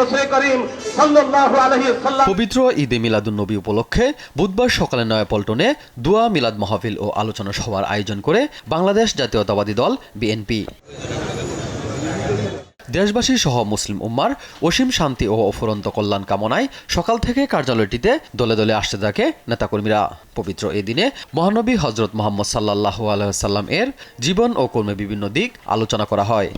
রাসূল করিম সাল্লাল্লাহু আলাইহি ওয়াসাল্লাম। পবিত্র ঈদে মিলাদুন্নবী উপলক্ষে বুধবার সকালে নয়াপল্টনে দোয়া মিলাদ মাহফিল ও আলোচনা সভার আয়োজন করে বাংলাদেশ জাতীয়তাবাদী দল বিএনপি। দেশবাসী সহ মুসলিম উম্মার অসীম শান্তি ও অফুরন্ত কল্যাণ কামনায় সকাল থেকে কার্যালয়টিতে দলে দলে আসতে থাকে নেতাকর্মীরা। পবিত্র এই দিনে মহানবী হযরত মুহাম্মদ সাল্লাল্লাহু আলাইহি ওয়াসাল্লাম এর জীবন ও কর্মের বিভিন্ন দিক আলোচনা করা হয়।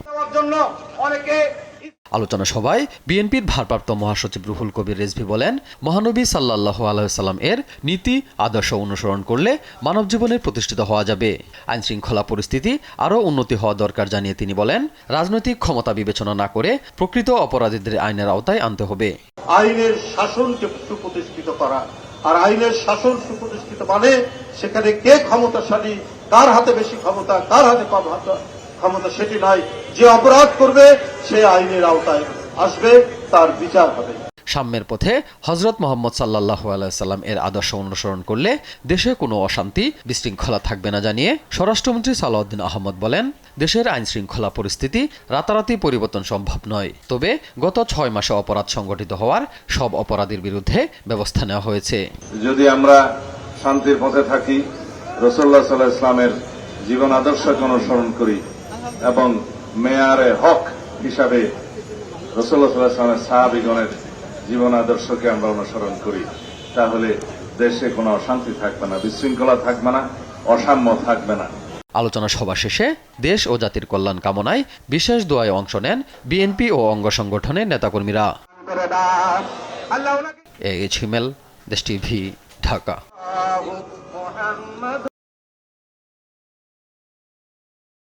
আলোচনা সভায় বিএনপির ভারপ্রাপ্ত মহাসচিব রুহুল কবির রিজভী বলেন, মহানবী সাল্লাল্লাহু আলাইহি ওয়াসাল্লাম এর নীতি আদর্শ অনুসরণ করলে মানব জীবনে প্রতিষ্ঠিত হওয়া যাবে। আইন শৃঙ্খলা পরিস্থিতি আরও উন্নতি হওয়া দরকার জানিয়ে তিনি বলেন, রাজনৈতিক ক্ষমতা বিবেচনা না করে প্রকৃত অপরাধীদের আইনের আওতায় আনতে হবে। আইনের শাসনকে সুপ্রতিষ্ঠিত করা, আর আইনের শাসন সুপ্রতিষ্ঠিত মানে সেখানে কে ক্ষমতাশালী, কার হাতে বেশি ক্ষমতা, কার হাতে কম ক্ষমতা সেটি নয়। যে অপরাধ করবে সে আইনের আওতায় আসবে, তার বিচার হবে। সাম্যের পথে হযরত মুহাম্মদ সাল্লাল্লাহু আলাইহি সাল্লাম এর আদর্শ অনুসরণ করলে দেশে কোনো অশান্তি বিশৃঙ্খলা থাকবে না জানিয়ে স্বরাষ্ট্রমন্ত্রী সালাউদ্দিন আহমদ বলেন, দেশের আইন শৃঙ্খলা পরিস্থিতি রাতারাতি পরিবর্তন সম্ভব নয়, তবে গত 6 মাসে অপরাধ সংগঠিত হওয়ার সব অপরাধীর বিরুদ্ধে ব্যবস্থা নেওয়া হয়েছে। যদি আমরা শান্তির পথে থাকি, রাসূলুল্লাহ সাল্লাল্লাহু আলাইহি ওয়াসাল্লামের জীবন আদর্শকে অনুসরণ করি এবং মেয়ারে হক হিসাবে রাসূলুল্লাহ সাল্লাল্লাহু আলাইহি ওয়াসাল্লামের সাহাবীগণের জীবন আদর্শকে আমরা অনুসরণ করি, তাহলে দেশে কোনো অশান্তি থাকবে না, বিশৃঙ্খলা থাকবে না, অসাম্য থাকবে না। আলোচনা সভা শেষে দেশ ও জাতির কল্যাণ কামনায় বিশেষ দোয়ায় অংশ নেন বিএনপি ও অঙ্গ সংগঠনের নেতাকর্মীরা। এইচ হিমেল, দেশ টিভি, ঢাকা।